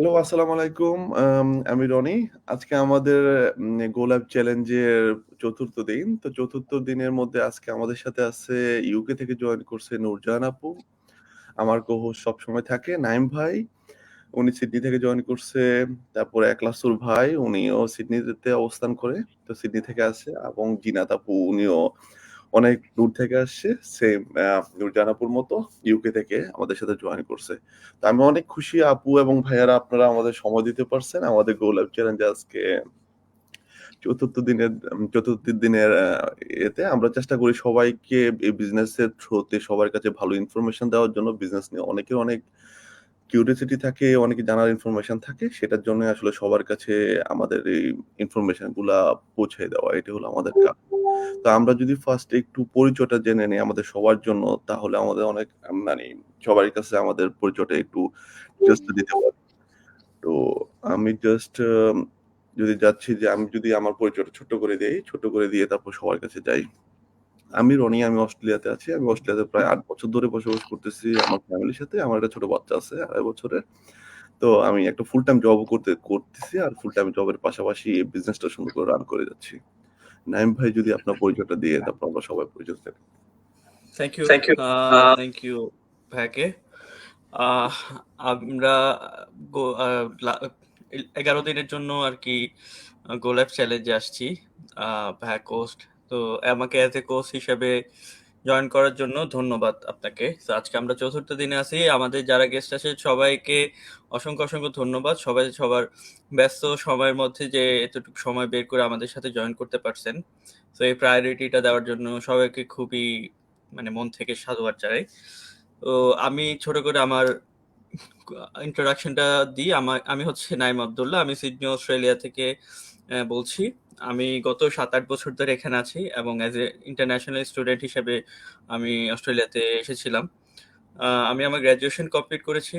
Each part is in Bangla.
হ্যালো, আসসালামু আলাইকুম। আমি রনি। আজকে আমাদের গো লাইভ চ্যালেঞ্জের ৪র্থ দিন। তো ৪র্থ দিনের মধ্যে আজকে আমাদের সাথে আছে ইউকে থেকে জয়েন করছে নূরজাহান আপু। আমার co-host সবসময় থাকে নাইম ভাই। উনি সিডনি থেকে জয়েন করছে। তারপরে একলাসুর ভাই, উনিও সিডনিতে অবস্থান করে। তো সিডনি থেকে আসছে এবং জিনাত আপু উনিও অনেক দূর থেকে আসছে। সেম নূরজাহান আপুর মতো ইউকে থেকে আমাদের সাথে জয়েন করছে। তো আমি অনেক খুশি আপু এবং ভাইয়ারা আপনারা আমাদের সময় দিতে পারছেন। আমাদের গো লাইভ চ্যালেঞ্জে আজকে ৪র্থ দিনের এতে আমরা চেষ্টা করি সবাইকে এই বিজনেসের থ্রুতে সবার কাছে ভালো ইনফরমেশন দেওয়ার জন্য। বিজনেস নিয়ে অনেকের অনেক কিউরিওসিটি থাকে, অনেকে জানার ইনফরমেশন থাকে। সেটার জন্যই আসলে সবার কাছে আমাদের এই ইনফরমেশন গুলা পৌঁছে দেওয়া। এটা হলো আমাদের কাজ। তো আমরা যদি ফার্স্ট একটু পরিচয়টা জেনে নেই আমাদের সবার জন্য, তাহলে আমাদের অনেক মানে সবার কাছে আমাদের পরিচয়টা একটু ডিটেইলসটা দিতে পারি। তো আমি জাস্ট যদি যাচ্ছি যে আমি যদি আমার পরিচয়টা ছোট্ট করে দেই, ছোট্ট করে দিয়ে তারপর সবার কাছে যাই। আমি রনি, আমি অস্ট্রেলিয়াতে আছি। আমি অস্ট্রেলিয়াতে প্রায় ৮ বছর ধরে বসবাস করতেছি আমার ফ্যামিলির সাথে। আমার একটা ছোট বাচ্চা আছে ২.৫ বছরের। তো আমি একটা ফুল টাইম জবও করতেছি। আর ফুল টাইম জবের পাশাপাশি এই বিজনেসটা সুন্দর করে রান করে যাচ্ছি। নাইম ভাই যদি আপনার পরিচয়টা দিয়ে তারপর আমরা সবাই পরিচয় জানি। Thank you thank you. Thank you ভাইকে। আহ, আমরা 11 দিনের জন্য আর কি গো লাইভ চ্যালেঞ্জে আসছি। ভাইয়া কোস্ট তো আমাকে অ্যাজ এ কোচ হিসেবে জয়েন করার জন্য ধন্যবাদ আপনাকে। তো আজকে আমরা 4র্থ দিনে আছি। আমাদের যারা গেস্ট আছে সবাইকে অসংখ্য অসংখ্য ধন্যবাদ। সবাই সবার ব্যস্ত সময়ের মধ্যে যে এতটুকু সময় বের করে আমাদের সাথে জয়েন করতে পারছেন, তো এই প্রায়োরিটিটা দেওয়ার জন্য সবাইকে খুবই মন থেকে সাধুবাদ জানাই। তো আমি ছোট করে আমার ইন্ট্রোডাকশনটা দিই। আমি হচ্ছে নাইম আব্দুল্লাহ। আমি সিডনি অস্ট্রেলিয়া থেকে বলছি। আমি গত ৭-৮ বছর ধরে এখানে আছি এবং অ্যাজ এ ইন্টারন্যাশনাল স্টুডেন্ট হিসেবে আমি অস্ট্রেলিয়াতে এসেছিলাম। আমি আমার গ্র্যাজুয়েশন কমপ্লিট করেছি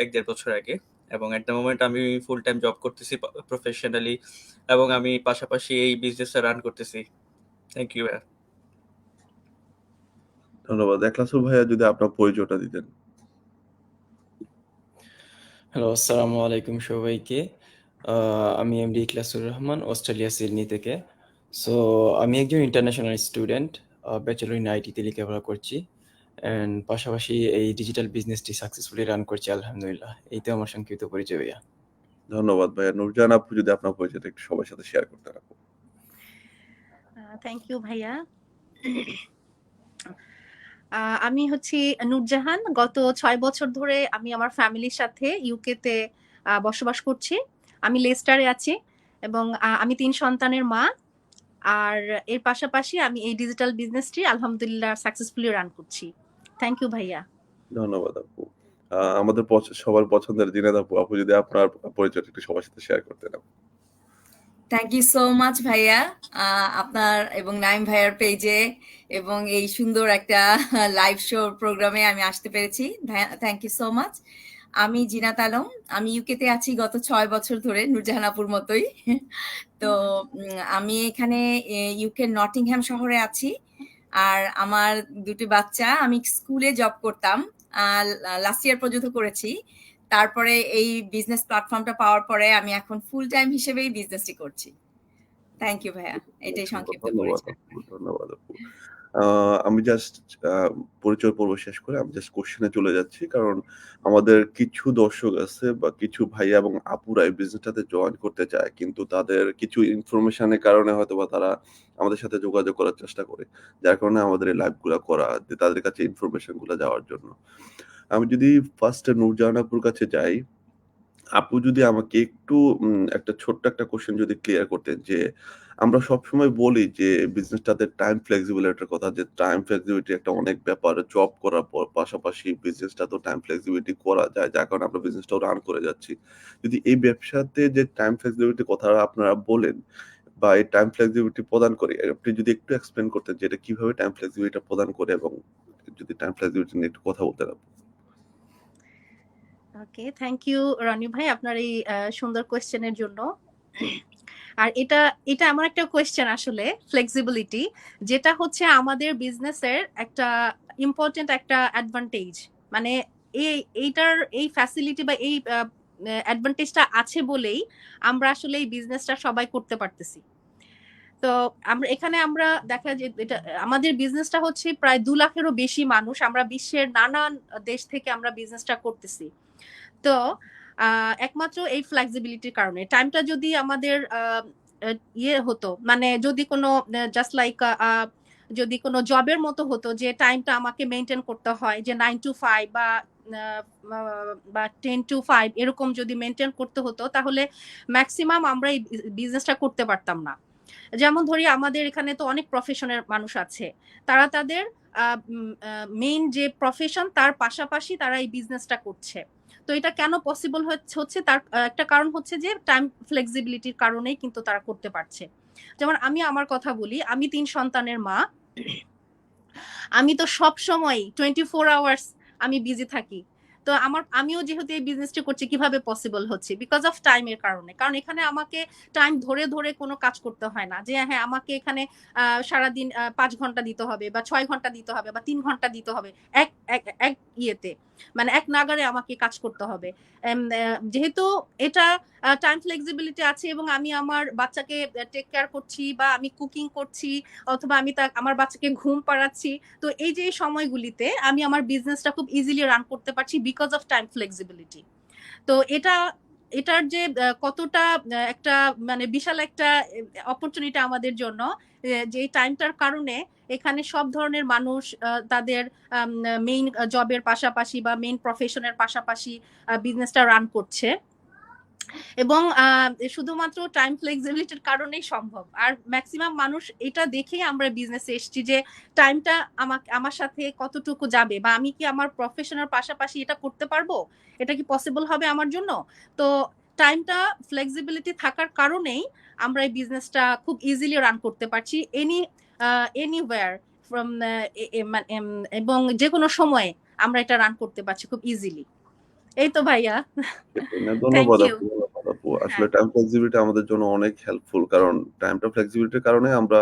১-১.৫ বছর আগে এবং এট দ্য মোমেন্ট আমি ফুল টাইম জব করতেছি প্রফেশনালি এবং আমি পাশাপাশি এই বিজনেসটা রান করতেছি। Thank you. ধন্যবাদ। একলাসুর ভাইয়া যদি আপনার পরিচয়টা দিতেন। হ্যালো, আসসালামু আলাইকুম সবাইকে। আমি এমডি ইখলাসুর রহমান, অস্ট্রেলিয়া সিডনি থেকে। সো আমি একজন ইন্টারন্যাশনাল স্টুডেন্ট, ব্যাচেলর ইন আইটিতে লেখাপড়া করছি অ্যান্ড পাশাপাশি এই ডিজিটাল বিজনেসটি সাকসেসফুলি রান করছি আলহামদুলিল্লাহ। এই তো আমার সংক্ষিপ্ত পরিচয় ভাইয়া। ধন্যবাদ ভাইয়া। নূরজাহান আপু যদি আপনার পরিচয়টা একটু সবার সাথে শেয়ার করতেন আপু। থ্যাংক ইউ ভাইয়া। আমি হচ্ছি নূরজাহান। গত ৬ বছর ধরে আমি আমার ফ্যামিলির সাথে ইউকেতে বসবাস করছি। আমি লেস্টারে আছি এবং আমি ৩ সন্তানের মা। আর এর পাশাপাশি আমি এই ডিজিটাল বিজনেসটি আলহামদুলিল্লাহ সাকসেসফুলি রান করছি। থ্যাংক ইউ ভাইয়া। ধন্যবাদ আপু। আমাদের সবার পছন্দের জিনাত আপু, আপু যদি আপনার পরিচয়টা একটু সবার সাথে শেয়ার করতেন আপু। থ্যাংক ইউ সো মাচ ভাইয়া, আপনার এবং নাইম ভাইয়ার পেজে এবং এই সুন্দর একটা লাইভ শো প্রোগ্রামে আমি আসতে পেরেছি। Thank you so much. আমি জিনাত আলম। আমি ইউকেতে আছি গত ৬ বছর ধরে, নূরজাহান আপুর মতোই। তো আমি এখানে ইউকে নটিংহ্যাম শহরে আছি। আর আমার ২টি বাচ্চা। আমি স্কুলে জব করতাম, লাস্ট ইয়ার পর্যন্ত করেছি। তারপরে এই বিজনেস প্ল্যাটফর্মটা পাওয়ার পরে আমি এখন ফুল টাইম হিসেবেই বিজনেসটি করছি। থ্যাংক ইউ ভাইয়া। এটাই সংক্ষিপ্ত ধন্যবাদ পরিচয়। আপু, ধন্যবাদ আপু। আমি জাস্ট পরিচয় পর্ব শেষ করে আমি জাস্ট কোশ্চেনে চলে যাচ্ছি। কারণ আমাদের কিছু দর্শক আছে বা কিছু ভাইয়া এবং আপুরা এই বিজনেসটাতে জয়েন করতে চায়। কিন্তু তাদের কিছু ইনফরমেশনের কারণে হয়তোবা তারা আমাদের সাথে যোগাযোগ করার চেষ্টা করে। যার কারণে আমাদের এই লাইভ গুলা করা, যে তাদের কাছে ইনফরমেশন গুলা যাওয়ার জন্য। আমি যদি ফার্স্ট নূরজাহান আপুর কাছে যাই, আপু যদি আমাকে একটু একটা ছোট্ট একটা কোয়েশ্চেন যদি ক্লিয়ার করতেন যে, আমরা সবসময় বলি যে বিজনেসটাতে টাইম ফ্লেক্সিবিলিটির কথা, যে টাইম ফ্লেক্সিবিলিটি একটা অনেক ব্যাপার। জব করার পর পাশাপাশি বিজনেসটাতেও টাইম ফ্লেক্সিবিলিটি করা যায়। যার কারণে আমরা বিজনেসটাও রান করে যাচ্ছি। যদি এই ব্যবসাতে যে টাইম ফ্লেক্সিবিলিটির কথা আপনারা বলেন বা এই টাইম ফ্লেক্সিবিলিটি প্রদান করে, আপনি যদি একটু এক্সপ্লেইন করতেন যে এটা কিভাবে টাইম ফ্লেক্সিবিলিটিটা প্রদান করে এবং যদি টাইম ফ্লেক্সিবিলিটি নিয়ে একটু কথা বলতেন আপু। ওকে, থ্যাংক ইউ রনি ভাই আপনার এই সুন্দর কোয়েশ্চেনের জন্য। আর এটা এটা এমন একটা কোয়েশ্চেন আসলে, ফ্লেক্সিবিলিটি, যেটা হচ্ছে আমাদের বিজনেসের একটা ইম্পর্টেন্ট একটা অ্যাডভান্টেজ। মানে এইটার এই ফ্যাসিলিটি বা এই অ্যাডভান্টেজটা আছে বলেই আমরা আসলে এই বিজনেসটা সবাই করতে পারতেছি। তো আমরা দেখা যায় এটা আমাদের বিজনেসটা হচ্ছে প্রায় 2 লাখেরও বেশি মানুষ আমরা বিশ্বের নানান দেশ থেকে আমরা বিজনেসটা করতেছি। তো একমাত্র এই ফ্লেক্সিবিলিটির কারণে টাইমটা যদি আমাদের ইয়ে হতো মানে যদি কোনো জাস্ট লাইক যদি কোনো জবের মতো হতো যে টাইমটা আমাকে মেনটেন করতে হয় যে 9 to 5 বা 10 to 5 এরকম যদি মেনটেন করতে হতো তাহলে ম্যাক্সিমাম আমরা এই বিজনেসটা করতে পারতাম না। যেমন ধরি আমাদের এখানে তো অনেক প্রফেশনের মানুষ আছে তারা তাদের মেইন যে প্রফেশন তার পাশাপাশি তারা এই বিজনেসটা করছে। তো এটা কেন পসিবল হচ্ছে তার একটা কারণ হচ্ছে যে টাইম ফ্লেক্সিবিলিটির কারণেই কিন্তু তারা করতে পারছে। যেমন আমি আমার কথা বলি আমি 3 সন্তানের মা। আমি তো সব সময় 24 আওয়ার্স আমি বিজি থাকি। তো আমিও যেহেতু এই বিজনেসটা করছি কিভাবে পসিবল হচ্ছে বিকজ অফ টাইমের কারণে। কারণ এখানে আমাকে টাইম ধরে ধরে কোনো কাজ করতে হয় না যে হ্যাঁ আমাকে এখানে সারাদিন 5 ঘন্টা দিতে হবে বা 6 ঘন্টা দিতে হবে বা 3 ঘন্টা দিতে হবে এক এক এক ইয়েতে মানে এক নাগারে আমাকে কাজ করতে হবে। যেহেতু এটা টাইম ফ্লেক্সিবিলিটি আছে এবং আমি আমার বাচ্চাকে টেক কেয়ার করছি বা আমি কুকিং করছি অথবা আমি আমার বাচ্চাকে ঘুম পাড়াচ্ছি। তো এই যে সময়গুলিতে আমি আমার বিজনেসটা খুব ইজিলি রান করতে পারছি বিকজ অফ টাইম ফ্লেক্সিবিলিটি। তো এটার যে কতটা একটা মানে বিশাল একটা অপরচুনিটি আমাদের জন্য যে এই টাইমটার কারণে এখানে সব ধরনের মানুষ তাদের মেইন জবের পাশাপাশি বা মেইন প্রফেশনের পাশাপাশি বিজনেসটা রান করছে এবং শুধুমাত্র টাইম ফ্লেক্সিবিলিটির কারণেই সম্ভব। আর ম্যাক্সিমাম মানুষ এটা দেখেই আমরা বিজনেসে এসেছি যে টাইমটা আমার সাথে কতটুকু যাবে বা আমি কি আমার প্রফেশনের পাশাপাশি এটা করতে পারবো, এটা কি পসিবল হবে আমার জন্য। তো টাইমটা ফ্লেক্সিবিলিটি থাকার কারণেই আমরা এই বিজনেসটা খুব ইজিলি রান করতে পারছি এনিওয়্যার ফ্রম এবং যে কোনো সময়ে আমরা এটা রান করতে পারছি খুব ইজিলি। এই তো ভাইয়া। না, থ্যাংক ধন্যবাদ ইউ। আপু, ধন্যবাদ আপু। আসলে হ্যাঁ টাইম ফ্লেক্সিবিলিটি আমাদের জন্য অনেক হেল্পফুল। কারণ টাইমটা ফ্লেক্সিবিলিটির কারণে আমরা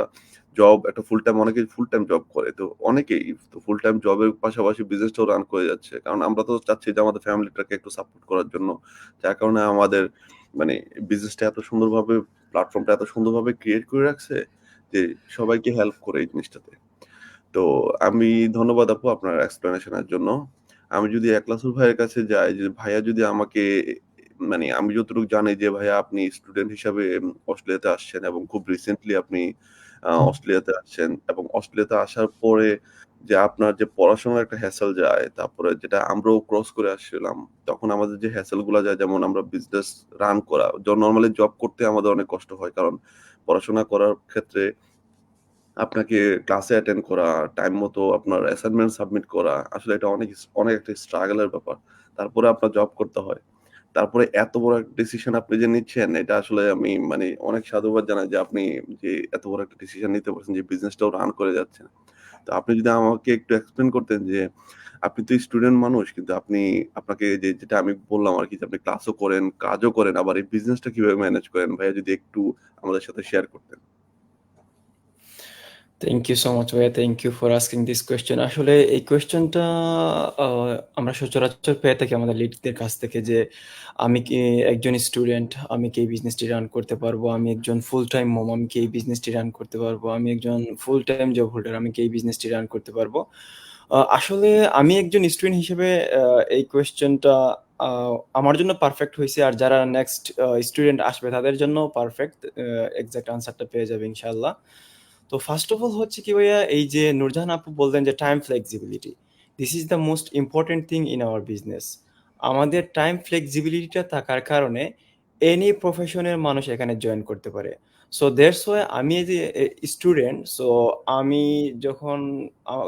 জব একটা ফুল টাইম অনেকেই ফুল টাইম জব করে। তো অনেকেই তো ফুল টাইম জবের পাশাপাশি বিজনেসটাও রান করে যাচ্ছে। কারণ আমরা তো চাচ্ছি যে আমাদের ফ্যামিলিটাকে একটু সাপোর্ট করার জন্য। যার কারণে আমাদের মানে বিজনেসটা এত সুন্দরভাবে প্ল্যাটফর্মটা এত সুন্দরভাবে ক্রিয়েট করে রাখছে যে সবাইকে হেল্প করে এই জিনিসটাতে। তো আমি ধন্যবাদ আপু আপনার এক্সপ্লেনেশন এর জন্য। আমি যদি একলাসুর ভাইয়ের কাছে যাই যে ভাইয়া যদি আমাকে মানে আমি যতটুকু জানি যে ভাইয়া আপনি স্টুডেন্ট হিসাবে অস্ট্রেলিয়াতে আসছেন এবং খুব রিসেন্টলি আপনি অস্ট্রেলিয়াতে আসছেন এবং অস্ট্রেলিয়াতে আসার পরে যে আপনার যে পড়াশোনার একটা হ্যাসেল যায় তারপরে যেটা আমরাও ক্রস করে আসছিলাম তখন আমাদের যে হ্যাসেল গুলা যায় যেমন আমরা বিজনেস রান করা নর্মালি জব করতে আমাদের অনেক কষ্ট হয় কারণ পড়াশোনা করার ক্ষেত্রে আপনাকে ক্লাসে অ্যাটেন্ড করা, টাইম মতো আপনার অ্যাসাইনমেন্ট সাবমিট করা, আসলে এটা অনেক একটা স্ট্রাগল এর ব্যাপার। তারপরে আপনার জব করতে হয়। তারপরে এত বড় একটা ডিসিশন আপনি যে নিচ্ছেন, এটা আসলে আমি মানে অনেক সাধুবাদ জানাই যে আপনি যে এত বড় একটা ডিসিশন নিতে পারছেন যে বিজনেসটাও রান করে যাচ্ছেন। তো আপনি যদি আমাকে একটু এক্সপ্লেইন করতেন যে আপনি তো স্টুডেন্ট মানুষ কিন্তু আপনাকে যেটা আমি বললাম আরকি যে আপনি ক্লাসও করেন, কাজও করেন, আবার এই বিজনেসটা কিভাবে ম্যানেজ করেন? ভাইয়া যদি একটু আমাদের সাথে শেয়ার করতেন। থ্যাংক ইউ সো মাচ ভাইয়া, thank you for asking this question. আসলে এই কোয়েশ্চেনটা আমরা সচরাচর পেয়ে থাকি আমাদের লিডদের কাছ থেকে যে আমি কি একজন স্টুডেন্ট, আমি কি এই বিজনেসটি রান করতে পারবো, আমি একজন ফুল টাইম মম, আমি কি এই বিজনেসটি রান করতে পারবো, আমি একজন ফুল টাইম জব হোল্ডার, আমি কি এই বিজনেসটি রান করতে পারবো। আসলে আমি একজন স্টুডেন্ট হিসেবে এই কোয়েশ্চেনটা আমার জন্য পারফেক্ট হয়েছে, আর যারা নেক্সট স্টুডেন্ট আসবে তাদের জন্য পারফেক্ট এক্সাক্ট আনসারটা পেয়ে যাবে ইনশাল্লাহ। তো ফার্স্ট অফ অল হচ্ছে কি ভাইয়া, এই যে নূরজাহান আপু বললেন যে time flexibility, this is the most important thing in our business. আমাদের টাইম ফ্লেক্সিবিলিটিটা থাকার কারণে এনি প্রফেশনের মানুষ এখানে জয়েন করতে পারে। সো দ্যাটস ওয়াই আমি এই যে স্টুডেন্ট, সো আমি যখন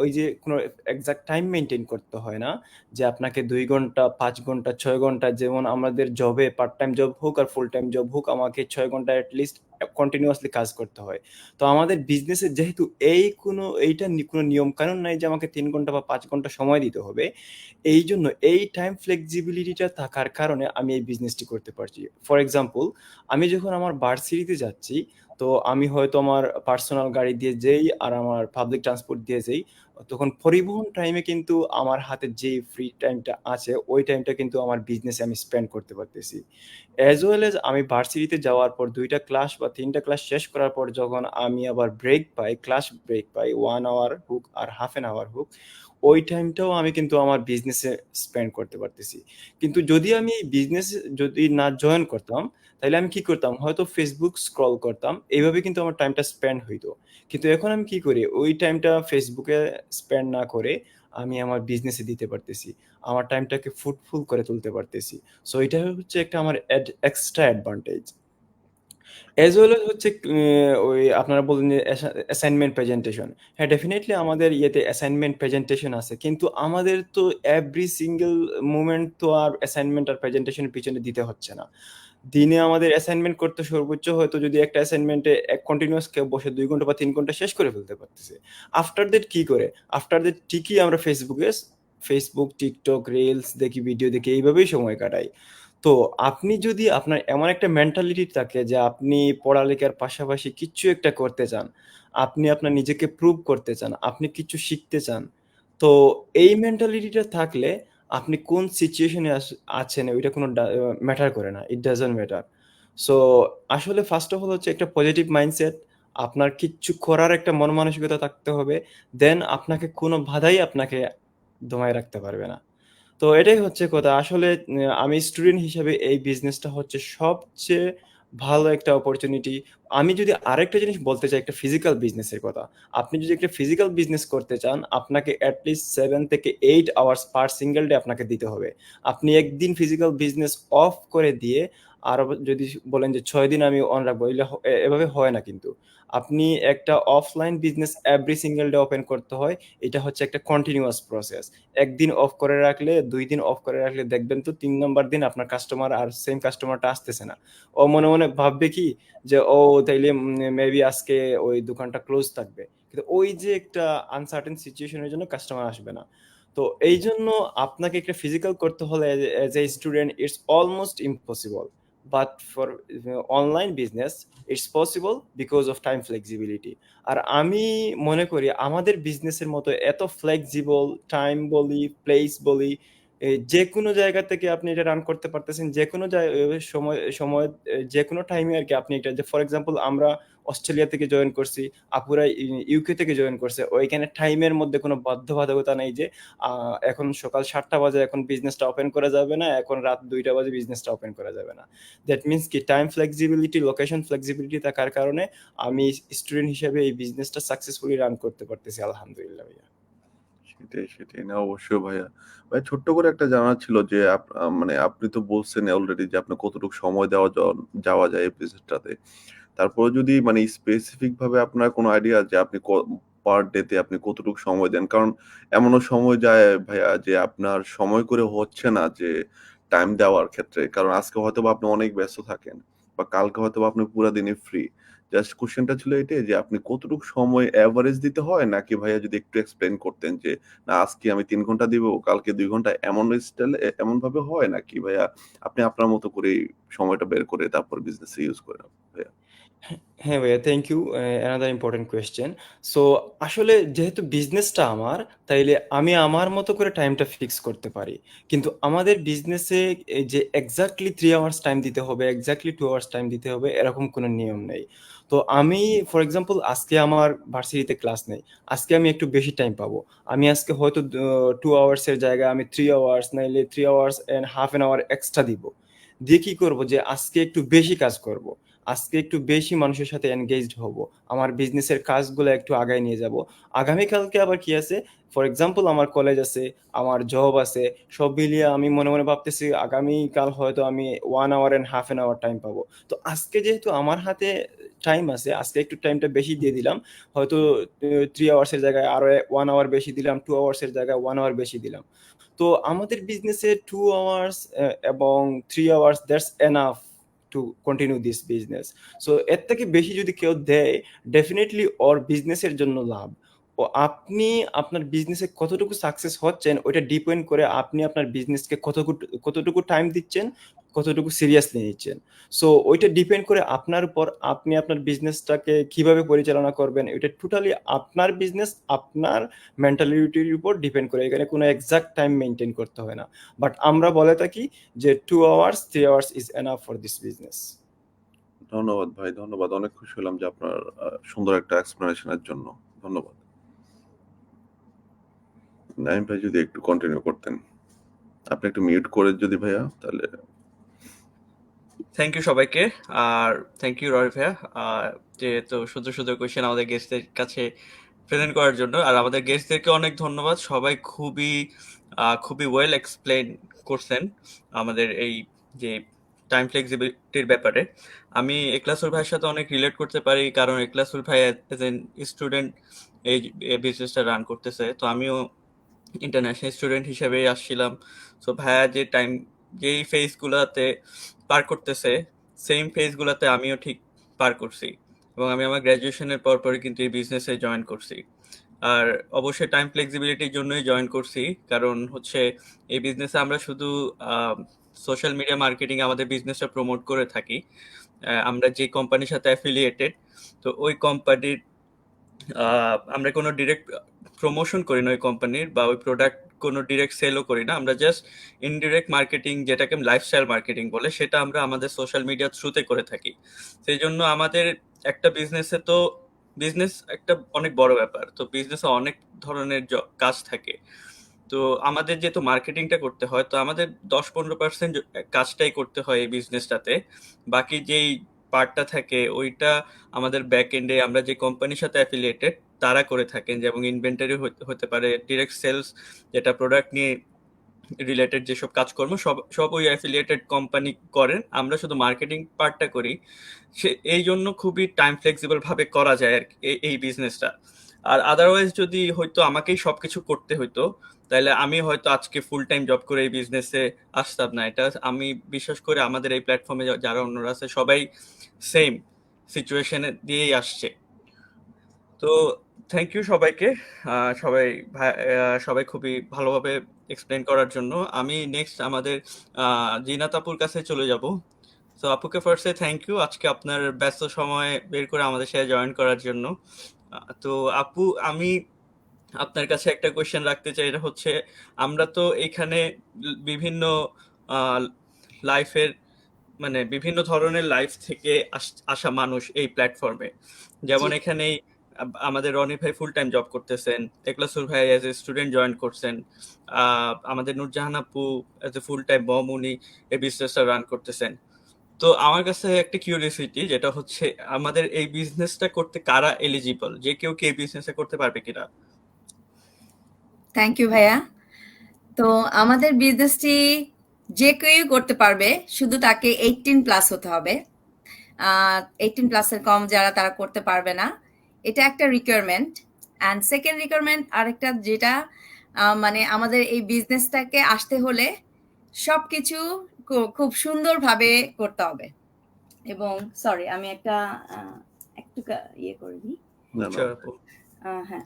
ওই যে কোনো এক্সাক্ট টাইম মেনটেন করতে হয় না যে আপনাকে 2 ঘন্টা 5 ঘন্টা 6 ঘন্টা, যেমন আমাদের জবে পার্ট টাইম জব হোক আর ফুল টাইম জব হোক আমাকে 6 ঘন্টা অ্যাটলিস্ট কন্টিনিউয়াসলি কাজ করতে হয়। তো আমাদের বিজনেসে যেহেতু এইটা কোনো নিয়ম কানুন নাই যে আমাকে 3 ঘন্টা বা 5 ঘন্টা সময় দিতে হবে, এই জন্য এই টাইম ফ্লেক্সিবিলিটিটা থাকার কারণে আমি এই বিজনেসটি করতে পারছি। ফর এক্সাম্পল, আমি যখন আমার ভার্সিটিতে যাচ্ছি, তো আমি হয়তো আমার পার্সোনাল গাড়ি দিয়ে যেই আর আমার পাবলিক ট্রান্সপোর্ট দিয়ে যেই, তখন পরিবহন টাইমে কিন্তু আমার হাতে যে ফ্রি টাইমটা আছে ওই টাইমটা কিন্তু আমার বিজনেসে আমি স্পেন্ড করতে পারতেছি। অ্যাজ ওয়েল এজ আমি ভার্সিটিতে যাওয়ার পর ২ টা ক্লাস বা ৩ টা ক্লাস শেষ করার পর যখন আমি আবার ব্রেক পাই, ক্লাস ব্রেক পাই 1 আওয়ার হোক আর হাফ অ্যান আওয়ার হোক, ওই টাইমটাও আমি কিন্তু আমার বিজনেসে স্পেন্ড করতে পারতেছি। কিন্তু যদি আমি এই বিজনেসে যদি না জয়েন করতাম, তাইলে আমি কি করতাম? হয়তো Facebook স্ক্রল করতাম। এইভাবে কিন্তু আমার টাইমটা স্পেন্ড হইতো। কিন্তু এখন আমি কি করি? ওই টাইমটা Facebook এ স্পেন্ড না করে আমি আমার বিজনেসে দিতে পারতেছি। আমার টাইমটাকে ফ্রুটফুল করে তুলতে পারতেছি। সো এটা হচ্ছে একটা আমার extra advantage. As well as হচ্ছে ওই আপনারা বললেন যে অ্যাসাইনমেন্ট প্রেজেন্টেশন। হ্যাঁ, ডেফিনিটলি আমাদের ইয়েতে অ্যাসাইনমেন্ট প্রেজেন্টেশন আছে। কিন্তু আমাদের তো এভরি সিঙ্গল মোমেন্ট তো আর অ্যাসাইনমেন্ট আর প্রেজেন্টেশনের পিছনে দিতে হচ্ছে না। দিনে আমাদের অ্যাসাইনমেন্ট করতে সর্বোচ্চ হয়তো যদি একটা অ্যাসাইনমেন্টে কন্টিনিউয়াস কেউ বসে ২ ঘন্টা বা ৩ ঘন্টা শেষ করে ফেলতে পারতেছে। আফটার দ্যাট কি করে? আফটার দ্যাট ঠিকই আমরা Facebook, TikTok, রিলস দেখি, ভিডিও দেখি এইভাবেই সময় কাটাই। তো আপনি যদি আপনার এমন একটা মেন্টালিটি থাকে যে আপনি পড়ালেখার পাশাপাশি কিচ্ছু একটা করতে চান, আপনি আপনার নিজেকে প্রুভ করতে চান, আপনি কিছু শিখতে চান। তো এই মেন্টালিটিটা থাকলে আপনি কোন সিচুয়েশনে আছেন ওইটা কোনো ম্যাটার করে না। It doesn't matter. সো আসলে ফার্স্ট অফ অল হচ্ছে একটা পজিটিভ মাইন্ডসেট। আপনার কিচ্ছু করার একটা মন মানসিকতা থাকতে হবে। দেন আপনাকে কোনো বাধাই আপনাকে দমায় রাখতে পারবে না। তো এটাই হচ্ছে কথা। আসলে আমি স্টুডেন্ট হিসেবে এই বিজনেসটা হচ্ছে সবচেয়ে ভালো একটা অপরচুনিটি। আমি যদি আরেকটা জিনিস বলতে চাই একটা ফিজিক্যাল বিজনেসের কথা। আপনি যদি একটা ফিজিক্যাল বিজনেস করতে চান, আপনাকে এট লিস্ট ৭ থেকে ৮ আওয়ার্স পার সিঙ্গল ডে আপনাকে দিতে হবে। আপনি একদিন ফিজিক্যাল বিজনেস অফ করে দিয়ে আরো যদি বলেন যে ৬ দিন আমি অন রাখবো, এভাবে হয় না কিন্তু। আপনি একটা offline business every single day open করতে হয়। এটা হচ্ছে একটা কন্টিনিউয়াস প্রসেস। একদিন অফ করে রাখলে ২ দিন অফ করে রাখলে দেখবেন তো ৩ নাম্বার দিন আপনার কাস্টমার আর সেম কাস্টমারটা আসতেছে না। ও মনে, মনে ভাববে কি যে ও তাইলে মেবি আজকে ওই দোকানটা ক্লোজ থাকবে। কিন্তু ওই যে একটা আনসার্টেন সিচুয়েশন এর জন্য কাস্টমার আসবে না। তো এইজন্য আপনাকে একটা ফিজিক্যাল করতে হলে as a student it's almost impossible. But for online business it's possible because of time flexibility. আর আমি মনে করি আমাদের বিজনেসের মতো এত ফ্লেক্সিবল টাইম বলি, প্লেস বলি, যেকোনো জায়গা থেকে আপনি এটা রান করতে পারতেছেন। যেকোনো সময় সময় যেকোনো টাইমে আরকি আপনি এটা যে ফর এক্সাম্পল আমরা অস্ট্রেলিয়া থেকে জয়েন করছি, আপুরা ইউকে থেকে জয়েন করছে। ওইখানে টাইমের মধ্যে কোনো বাধ্যবাধকতা নেই যে আ এখন সকাল ৭ঃ০০ বাজে এখন বিজনেসটা ওপেন করা যাবে না, এখন রাত ২ঃ০০ বাজে বিজনেসটা ওপেন করা যাবে না। দ্যাট মিনস কি টাইম ফ্লেক্সিবিলিটি, লোকেশন ফ্লেক্সিবিলিটি থাকার কারণে আমি স্টুডেন্ট হিসেবে এই বিজনেসটা সাকসেসফুলি রান করতে পারতেছি আলহামদুলিল্লাহ ভাইয়া। সেটাই। না অবশ্যই ভাইয়া। ভাই ছোট্ট করে একটা জানার ছিল যে মানে আপনি তো বলছেন অলরেডি যে আপনার কতটুকু সময় যাওয়া যায় এই বিজনেসটাতে। তারপরে যদি মানে স্পেসিফিক ভাবে আপনার কোনো আইডিয়া যে আপনি পার ডে তে আপনি কতটুকু সময় দেন? কারণ এমনও সময় যায় ভাইয়া যে আপনার সময় করে হচ্ছে না যে টাইম দেওয়ার ক্ষেত্রে। কারণ আজকে হয়তোবা আপনি অনেক ব্যস্ত থাকেন বা কালকে হয়তোবা আপনি পুরা দিনই ফ্রি। জাস্ট কোয়েশ্চেনটা ছিল এটাই যে আপনি কতটুকু সময় এভারেজ দিতে হয়? নাকি ভাইয়া যদি একটু এক্সপ্লেইন করতেন যে না আজকে আমি ৩ ঘন্টা দিব, কালকে ২ ঘন্টা এমন স্টাইলে এমনভাবে হয় নাকি ভাইয়া আপনি আপনার মতো করেই সময়টা বের করে তারপর বিজনেসে ইউজ করেন ভাইয়া? হ্যাঁ ভাইয়া, thank you. Another important question. So আসলে যেহেতু বিজনেসটা আমার, তাইলে আমি আমার মতো করে টাইমটা ফিক্স করতে পারি। কিন্তু আমাদের বিজনেসে এই যে এক্সাক্টলি ৩ আওয়ার্স টাইম দিতে হবে, এক্সাক্টলি ২ আওয়ার্স টাইম দিতে হবে এরকম কোনো নিয়ম নেই। তো আমি ফর এক্সাম্পল আজকে আমার ভার্সিটিতে ক্লাস নেই। আজকে আমি একটু বেশি টাইম পাবো। আমি আজকে হয়তো ২ আওয়ার্স এর জায়গায় আমি ৩ আওয়ার্স নাইলে ৩ hours and half an hour extra দিব। দিয়ে কি করব যে আজকে একটু বেশি কাজ করব। আজকে একটু বেশি মানুষের সাথে এনগেজড হব। আমার বিজনেসের কাজগুলো একটু আগায় নিয়ে যাব। আগামীকালকে আবার কি আছে? ফর এক্সাম্পল আমার কলেজ আছে, আমার জব আছে। সব মিলিয়ে আমি মনে, মনে ভাবতেছি আগামীকাল হয়তো আমি 1 hour and half an hour time পাবো। তো আজকে যেহেতু আমার হাতে টাইম আছে, আজকে একটু টাইমটা বেশি দিয়ে দিলাম। হয়তো ৩ আওয়ার্স এর জায়গায় আরো 1 আওয়ার বেশি দিলাম, 2 আওয়ার্স এর জায়গায় 1 আওয়ার বেশি দিলাম। তো আমাদের বিজনেসে 2 আওয়ার্স এবং ৩ hours that's enough to continue this business. So এর থেকে বেশি যদি কেউ দেয়, ডেফিনেটলি ওর বিজনেসের জন্য লাভ। ও আপনি আপনার বিজনেসে কতটুকু সাকসেস হচ্ছেন ওইটা ডিপেন্ড করে আপনি আপনার বিজনেসকে কতটুকু টাইম দিচ্ছেন, কতটুকু সিরিয়াসলি নিচ্ছেন। সো ওইটা ডিপেন্ড করে আপনার উপর, আপনি আপনার বিজনেসটাকে কিভাবে পরিচালনা করবেন, এটা টোটালি আপনার বিজনেস, আপনার মেন্টালিটির উপর ডিপেন্ড করে। এখানে কোনো এক্সাক্ট টাইম মেনটেন করতে হয় না, বাট আমরা বলে থাকি যে 2 hours 3 hours is enough for this business. ধন্যবাদ ভাই, ধন্যবাদ। অনেক খুশি হলাম যে আপনার সুন্দর একটা এক্সপ্লেনেশনের জন্য। ধন্যবাদ। নাইম ভাই যদি একটু কন্টিনিউ করতেন। আপনি একটু মিউট করে যদি ভাইয়া, তাহলে থ্যাংক ইউ সবাইকে। আর থ্যাংক ইউ রয় ভাইয়া, যে তো সুন্দর সুন্দর কোয়েশ্চেন আমাদের গেস্টদের কাছে প্রেজেন্ট করার জন্য। আর আমাদের গেস্টদেরকে অনেক ধন্যবাদ, সবাই খুবই ওয়েল এক্সপ্লেন করছেন আমাদের এই যে টাইম ফ্লেক্সিবিলিটির ব্যাপারে। আমি এক্লাসুর ভাইয়ের সাথে অনেক রিলেট করতে পারি, কারণ এক্লাসুর ভাই এজ এন স্টুডেন্ট এই বিজনেসটা রান করতেছে, তো আমিও ইন্টারন্যাশনাল স্টুডেন্ট হিসেবে আসছিলাম। সো ভাইয়া যেই ফেজগুলোতে পার করতেছে, সেম ফেজগুলোতে আমিও ঠিক পার করছি, এবং আমি আমার গ্র্যাজুয়েশনের পরপরই কিন্তু এই বিজনেসে জয়েন করছি। আর অবশ্যই টাইম ফ্লেক্সিবিলিটির জন্যই জয়েন করছি, কারণ হচ্ছে এই বিজনেসে আমরা শুধু সোশ্যাল মিডিয়া মার্কেটিং আমাদের বিজনেসটা প্রমোট করে থাকি। আমরা যে কোম্পানির সাথে অ্যাফিলিয়েটেড, তো ওই কোম্পানির আমরা কোনো ডিরেক্ট প্রমোশন করি না ওই কোম্পানির, বা ওই প্রোডাক্ট কোনো ডিরেক্ট সেলও করি না। আমরা জাস্ট ইনডিরেক্ট মার্কেটিং, যেটাকে লাইফস্টাইল মার্কেটিং বলে, সেটা আমরা আমাদের সোশ্যাল মিডিয়া থ্রুতে করে থাকি। সেই জন্য আমাদের একটা বিজনেসে তো, বিজনেস একটা অনেক বড় ব্যাপার, তো বিজনেসে অনেক ধরনের কাজ থাকে। তো আমাদের যেহেতু মার্কেটিংটা করতে হয়, তো আমাদের 10-15% কাজটাই করতে হয় এই বিজনেসটাতে। বাকি যেই পার্টটা থাকে ওইটা আমাদের ব্যাক এন্ডে আমরা যে কোম্পানির সাথে অ্যাফিলিয়েটেড তারা করে থাকেন, যেমন ইনভেন্টারি হতে পারে, ডিরেক্ট সেলস যেটা প্রোডাক্ট নিয়ে রিলেটেড যেসব কাজকর্ম সব সব ওই অ্যাফিলিয়েটেড কোম্পানি করেন, আমরা শুধু মার্কেটিং পার্টটা করি। এই জন্য খুবই টাইম ফ্লেক্সিবল ভাবে করা যায় আর কি এই বিজনেসটা। আর আদারওয়াইজ যদি হয়তো আমাকেই সবকিছু করতে হইতো, তাহলে আমি হয়তো আজকে ফুল টাইম জব করে এই বিজনেসে আসতাম না। এটা আমি বিশ্বাস করে আমাদের এই প্ল্যাটফর্মে যারা অন্যরা আছে সবাই সেম সিচুয়েশনে দিয়েই আসছে। তো থ্যাংক ইউ সবাইকে, সবাই খুবই ভালোভাবে এক্সপ্লেন করার জন্য। আমি নেক্সট আমাদের জিনাত আপুর কাছে চলে যাব। তো আপুকে ফার্স্টে থ্যাংক ইউ আজকে আপনার ব্যস্ত সময় বের করে আমাদের সাথে জয়েন করার জন্য। তো আপু, আমি আপনার কাছে একটা কোয়েশ্চেন রাখতে চাই, এটা হচ্ছে আমরা তো এখানে বিভিন্ন লাইফের মানে বিভিন্ন ধরনের লাইফ থেকে আসা মানুষ এই প্ল্যাটফর্মে, যেমন জি এখানেই আমাদের রনি ভাই ফুল টাইম জব করতেছেন, একলাসুর ভাই অ্যাজ এ স্টুডেন্ট জয়েন করছেন, আমাদের নূরজাহান আপু অ্যাজ এ ফুল টাইম মম, উনি এই বিজনেসটা রান করতেছেন। তো আমার কাছে একটা কিউরিয়াসিটি, যেটা হচ্ছে আমাদের এই বিজনেসটা করতে কারা এলিজিবল, যে কেউ কি এই বিজনেসটা করতে পারবে কিনা? থ্যাংক ইউ ভাইয়া। তো আমাদের বিজনেসটি যে কেউ করতে পারবে, শুধু তাকে 18+ হতে হবে। 18+ এর কম যারা, তারা করতে পারবে না। এটা একটা রিকোয়ারমেন্ট। অ্যান্ড সেকেন্ড রিকোয়ারমেন্ট আরেকটা, যেটা মানে আমাদের এই বিজনেসটাকে আসতে হলে সবকিছু খুব সুন্দরভাবে করতে হবে। এবং সরি, আমি একটু ইয়ে করে দিই। না না Sure, আপু। হ্যাঁ,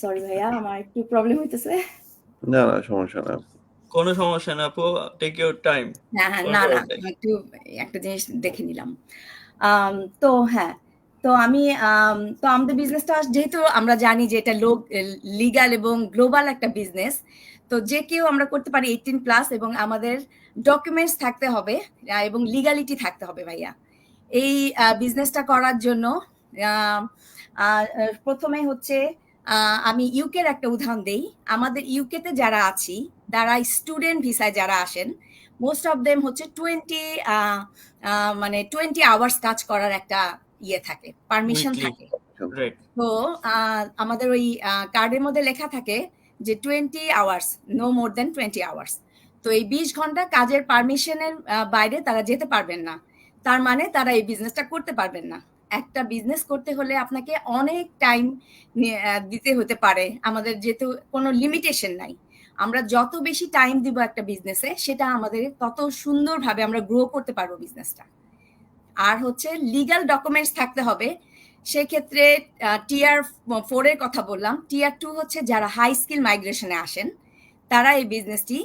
সরি ভাইয়া, আমার একটু প্রবলেম হইতেছে। না না, সমস্যা না। কোনো সমস্যা না আপু, টেক ইউর টাইম। হ্যাঁ হ্যাঁ, কোনো না না, প্রবলেম নেই। আমি একটু একটা জিনিস দেখে নিলাম। তো হ্যাঁ, তো তো আমাদের বিজনেসটা যেহেতু আমরা জানি যে এটা লিগাল এবং গ্লোবাল একটা বিজনেস, তো যে কেউ আমরা করতে পারি 18+, এবং আমাদের ডকুমেন্টস থাকতে হবে এবং লিগালিটি থাকতে হবে ভাইয়া। এই বিজনেসটা করার জন্য প্রথমে হচ্ছে আমি ইউকের একটা উদাহরণ দেই। আমাদের ইউকেতে যারা আছি, তারা স্টুডেন্ট ভিসায় যারা আসেন, মোস্ট অফ দেম হচ্ছে 20 আওয়ার্স কাজ করার একটা ইয়ে থাকে, পারমিশন উইকলি, থাকে। রাইট। তো আমাদের ওই কার্ডের মধ্যে লেখা থাকে যে 20 আওয়ার্স, নো মোর দেন 20 আওয়ার্স। তো এই 20 ঘন্টা কাজের পারমিশনের বাইরে তারা যেতে পারবেন না। তার মানে তারা এই বিজনেসটা করতে পারবেন না। একটা বিজনেস করতে হলে আপনাকে অনেক টাইম দিতে হতে পারে। আমাদের যেহেতু কোনো লিমিটেশন নাই, আমরা যত বেশি টাইম দিব একটা বিজনেসে, সেটা আমাদের তত সুন্দরভাবে আমরা গ্রো করতে পারবো বিজনেসটা। আর হচ্ছে লিগাল ডকুমেন্টস থাকতে হবে। সেক্ষেত্রে টিয়ার 4 এর কথা বললাম। টিয়ার 2 হচ্ছে যারা হাই স্কিল মাইগ্রেশনে আসেন, তারা এই বিজনেসটি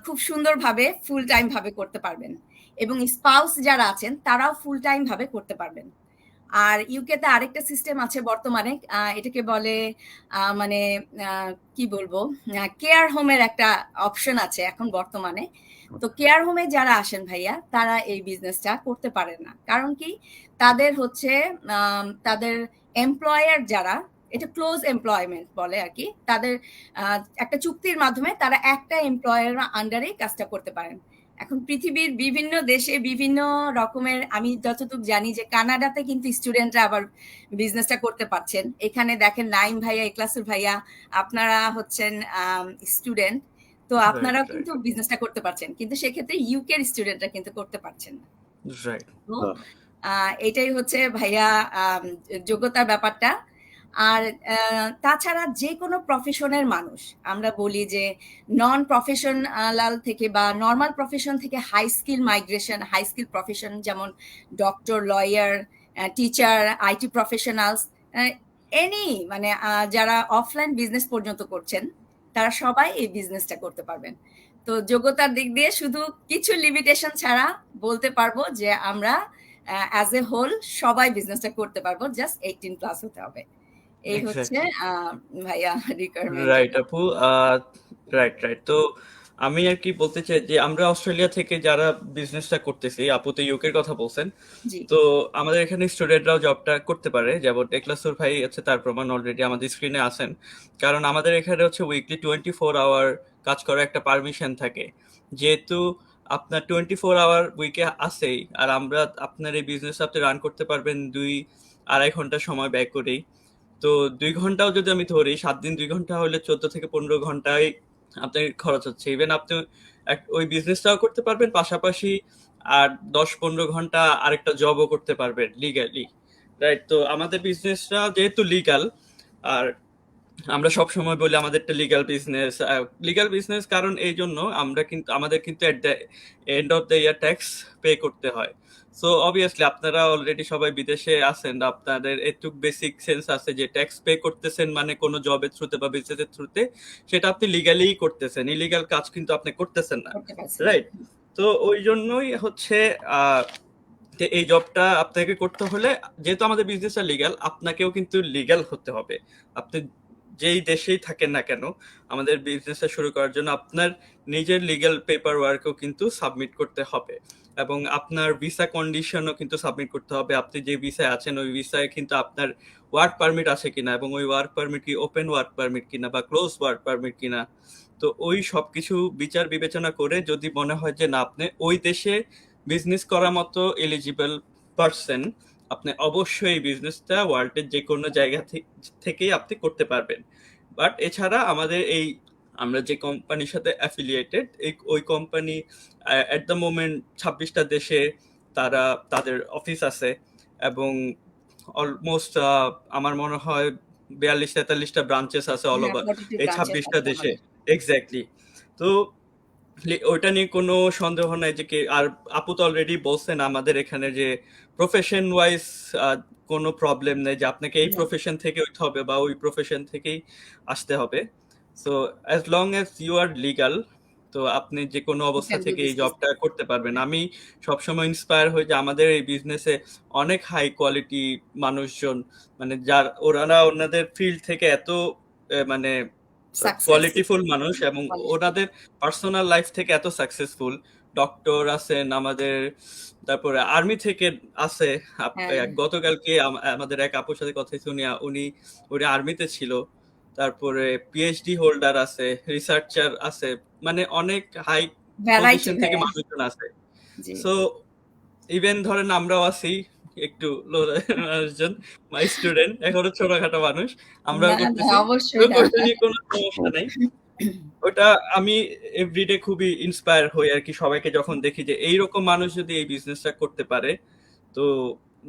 খুব সুন্দরভাবে ফুল টাইম ভাবে করতে পারবেন, এবং স্পাউস যারা আছেন তারাও ফুল টাইম ভাবে করতে পারবেন। আর ইউকেতে আরেকটা সিস্টেম আছে বর্তমানে, এটাকে বলে মানে কি বলবো, কেয়ার হোমের একটা অপশন আছে এখন বর্তমানে। তো কেয়ার হোমে যারা আসেন ভাইয়া, তারা এই বিজনেসটা করতে পারেন না। কারণ কি, তাদের হচ্ছে তাদের এমপ্লয়ার যারা, এটা ক্লোজ এমপ্লয়মেন্ট বলে আর কি, তাদের একটা চুক্তির মাধ্যমে তারা একটা এমপ্লয়ার আন্ডারেই কাজটা করতে পারেন। এখন পৃথিবীর বিভিন্ন দেশে বিভিন্ন রকমের, আমি যতটুকু জানি যে কানাডাতে কিন্তু স্টুডেন্টরা আবার বিজনেসটা করতে পারছেন। এখানে দেখেন নাইম ভাইয়া, ইখলাসুর ভাইয়া, আপনারা হচ্ছেন স্টুডেন্ট, তো রাইট আপনারাও রাইট কিন্তু বিজনেসটা করতে পারছেন, কিন্তু সেক্ষেত্রে ইউকের স্টুডেন্টরা কিন্তু করতে পারছেন না। রাইট তো হ্যাঁ, এটাই হচ্ছে ভাইয়া যোগ্যতার ব্যাপারটা। আর তাছাড়া যে কোনো প্রফেশনের মানুষ, আমরা বলি যে নন প্রফেশনাল থেকে বা নর্মাল প্রফেশন থেকে high skill migration, high skill profession, যেমন doctor, lawyer, teacher, IT professionals, any মানে যারা অফলাইন বিজনেস পর্যন্ত করছেন, তারা সবাই এই বিজনেসটা করতে পারবেন। তো যোগ্যতার দিক দিয়ে শুধু কিছু লিমিটেশন ছাড়া বলতে পারবো যে আমরা অ্যাজ এ হোল সবাই বিজনেসটা করতে পারবো, জাস্ট 18+ হতে হবে। এই হচ্ছে এক্স্যাক্টলি ভাইয়া রিকোয়ারমেন্ট। রাইট আপু রাইট রাইট তো আমি আর কি বলতে চাই যে আমরা অস্ট্রেলিয়া থেকে যারা বিজনেসটা করতেছি, আপু তো ইউকের কথা বলছেন, জি, তো আমাদের এখানে স্টুডেন্টরাও জবটা করতে পারে, যেমন এক্লাসুর ভাই হচ্ছে তার প্রমাণ অলরেডি আমাদের স্ক্রিনে আছেন। কারণ আমাদের এখানে হচ্ছে উইকলি 24 আওয়ার কাজ করার একটা পারমিশন থাকে, যেহেতু আপনার 24 আওয়ার উইকে আসেই, আর আমরা আপনার এই বিজনেস আপনি রান করতে পারবেন 2-2.5 ঘন্টা সময় ব্যয় করেই। তো 2 ঘন্টাও যদি আমি ধরি, 7 দিন 2 ঘন্টা হলে 14 থেকে 15 ঘন্টায় আপনার খরচ হচ্ছে। ইভেন আপনি ওই বিজনেসটাও করতে পারবেন, পাশাপাশি আর 10-15 ঘন্টা আরেকটা জবও করতে পারবেন লিগালি, রাইট? তো আমাদের বিজনেসটা যেহেতু লিগাল, আর আমরা সব সময় বলি আমাদেরটা লিগ্যাল বিজনেস, কারণ এই জন্য আমাদের কিন্তু at the end of the year tax pay করতে হয়। সো অবভিয়াসলি আপনারা অলরেডি সবাই বিদেশে আছেন, আপনাদের একটু বেসিক সেন্স আছে যে ট্যাক্স পে করতেছেন মানে কোনো জবের থ্রুতে বা বিজনেসের থ্রুতে, সেটা আপনি লিগালি করতেছেন, ইলিগাল কাজ কিন্তু আপনি করতেছেন না, করতে পারছেন। রাইট? তো ওই জন্যই হচ্ছে যে এই জবটা আপনাকে করতে হলে, যেহেতু আমাদের বিজনেসটা লিগ্যাল, আপনাকেও কিন্তু লিগ্যাল হতে হবে। আপনি যেই দেশেই থাকেন না কেন, আমাদের বিজনেসটা শুরু করার জন্য আপনার নিজের লিগ্যাল পেপার ওয়ার্কও কিন্তু সাবমিট করতে হবে, এবং আপনার ভিসা কন্ডিশনও কিন্তু সাবমিট করতে হবে। আপনি যে ভিসায় আছেন ওই ভিসায় কিন্তু আপনার ওয়ার্ক পারমিট আছে কিনা, এবং ওই ওয়ার্ক পারমিট কি ওপেন ওয়ার্ক পারমিট কিনা বা ক্লোজ ওয়ার্ক পারমিট কিনা। তো ওই সবকিছু বিচার বিবেচনা করে যদি মনে হয় যে না, আপনি ওই দেশে বিজনেস করার মতো এলিজিবল পারসন, আপনি অবশ্যই এই বিজনেসটা ওয়ার্ল্ডের যে কোনো জায়গা থেকেই আপনি করতে পারবেন। বাট এছাড়া আমরা যে কোম্পানির সাথে অ্যাফিলিয়েটেড, ওই কোম্পানি এট দ্য মোমেন্ট 26টা দেশে তারা তাদের অফিস আছে, এবং অলমোস্ট আমার মনে হয় 42-43টা ব্রাঞ্চেস আছে অল হ্যাঁ, ওভার 42 এই ব্রাঞ্চেস 26টা আছে দেশে। আমাদের। এক্স্যাক্টলি। তো ওইটা নিয়ে কোনো সন্দেহ নাই যে আর আপু তো অলরেডি বলছেন আমাদের এখানে যে প্রফেশন ওয়াইজ কোনো প্রবলেম নেই যে আপনাকে এই না, প্রফেশন থেকে হইতে হবে বা ওই প্রফেশন থেকেই আসতে হবে। So as long as you are legal, তো আপনি যে কোনো you অবস্থা can do থেকে এই business. জবটা করতে পারবেন। আমি সবসময় ইন্সপায়ার হই যে আমাদের এই বিজনেসে অনেক হাই কোয়ালিটি মানুষজন, মানে ওনারা ওনাদের ফিল্ড থেকে এত মানে Success. কোয়ালিটিফুল মানুষ, এবং Quality. ওনাদের পার্সোনাল লাইফ থেকে এত সাকসেসফুল। ডক্টর আছেন আমাদের, তারপরে আর্মি থেকে আছে। হ্যাঁ, গতকালকে আমাদের এক আপুর সাথে কথা হয়েছে, উনি আর্মিতে ছিল। তারপরে পিএইচডি হোল্ডার আছে, রিসার্চার আছে, মানে অনেক হাই ভ্যারাইটি পজিশন থেকে ভাইয়া। মানুষজন আছে। জি, সো ইভেন ধরেন আমরাও আছি একটু লো মানুষজন, মাই স্টুডেন্ট, এখনো ছোটখাটো মানুষ, আমরাও না, না, করতেছি। অবশ্যই না। ওটা নিয়ে কোনো সমস্যা নাই। ওটা আমি এভরিডে খুবই ইন্সপায়ার হই আর কি, সবাইকে যখন দেখি যে এইরকম মানুষ যদি এই বিজনেসটা করতে পারে, তো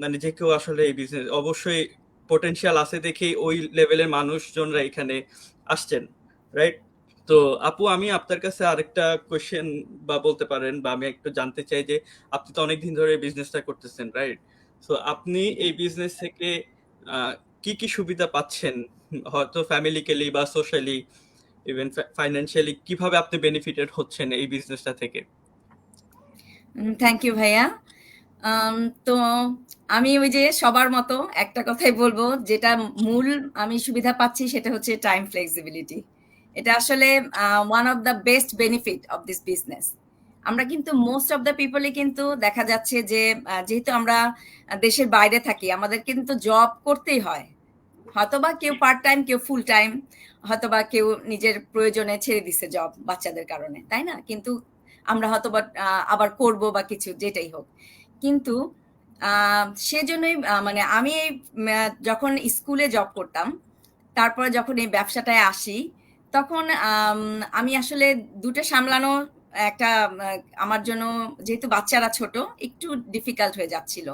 মানে যে কেউ আসলে এই বিজনেস অবশ্যই পোটেনশিয়াল আছে দেখেই ওই লেভেলের মানুষজনরা এখানে আসছেন, রাইট? তো আপু, আমি আপনার কাছে আরেকটা কোয়েশ্চেন বা বলতে পারেন, বা আমি একটু জানতে চাই যে আপনি তো অনেকদিন ধরে বিজনেসটা করতেছেন, রাইট? তো আপনি এই বিজনেস থেকে আহ, কি কি সুবিধা পাচ্ছেন, হয়তো ফ্যামিলিক্যালি বা সোশ্যালি, ইভেন ফাইন্যান্সিয়ালি কিভাবে আপনি বেনিফিটেড হচ্ছেন এই বিজনেসটা থেকে? থ্যাংক ইউ ভাইয়া। তো আমি ওই যে সবার মতো একটা কথাই বলবো, যেটা মূল আমি সুবিধা পাচ্ছি সেটা হচ্ছে টাইম ফ্লেক্সিবিলিটি। এটা আসলে one of the best benefit of this business. আমরা কিন্তু মোস্ট অফ দ্য পিপলই কিন্তু দেখা যাচ্ছে যে যেহেতু আমরা দেশের বাইরে থাকি, আমাদের কিন্তু জব করতেই হয়। হয়তোবা কেউ পার্ট টাইম, কেউ ফুল টাইম, হয়তোবা কেউ নিজের প্রয়োজনে ছেড়ে দিচ্ছে জব বাচ্চাদের কারণে, তাই না? কিন্তু আমরা হয়তোবা আবার করব বা কিছু, যেটাই হোক। কিন্তু সেজন্যই মানে আমি যখন স্কুলে জব করতাম, তারপরে যখন এই ব্যবসাটায় আসি, তখন আমি আসলে দুটো সামলানো একটা আমার জন্য, যেহেতু বাচ্চারা ছোট, একটু ডিফিকাল্ট হয়ে যাচ্ছিল।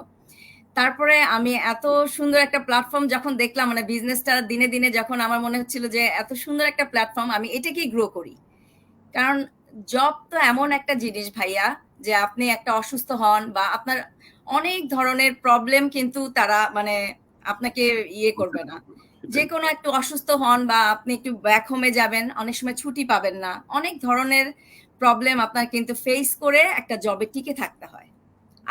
তারপরে আমি এত সুন্দর একটা প্ল্যাটফর্ম যখন দেখলাম, মানে বিজনেসটা দিনে দিনে যখন আমার মনে হচ্ছিল যে এত সুন্দর একটা প্ল্যাটফর্ম, আমি এটাকেই গ্রো করি। কারণ জব তো এমন একটা জিনিস ভাইয়া, যে আপনি একটা অসুস্থ হন বা আপনার অনেক ধরনের প্রবলেম, কিন্তু তারা মানে আপনাকে ইয়ে করবে না। যে কোনো একটু অসুস্থ হন বা আপনি একটু ব্যাক হোমে যাবেন, অনেক সময় ছুটি পাবেন না, অনেক ধরনের প্রবলেম আপনার কিন্তু ফেস করে একটা জবে টিকে থাকতে হয়।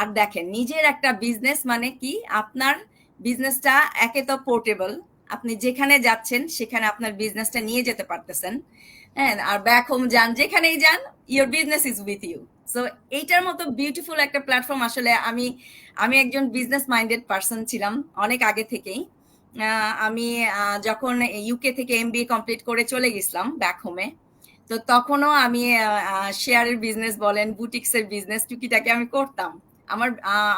আর দেখেন, নিজের একটা বিজনেস মানে কি, আপনার বিজনেসটা একে তো পোর্টেবল, আপনি যেখানে যাচ্ছেন সেখানে আপনার বিজনেসটা নিয়ে যেতে পারতেছেন, হ্যাঁ, আর ব্যাক হোম যান, যেখানেই যান, your business is with you. So এইটার মতো বিউটিফুল একটা প্ল্যাটফর্ম আসলে আমি একজন বিজনেস মাইন্ডেড পার্সন ছিলাম অনেক আগে থেকেই। আমি যখন ইউকে থেকে এমবিএ কমপ্লিট করে চলে গেছিলাম ব্যাক হোমে, তো তখনও আমি শেয়ারের বিজনেস বলেন, বুটিক্সের বিজনেস টুকিটাকি আমি করতাম।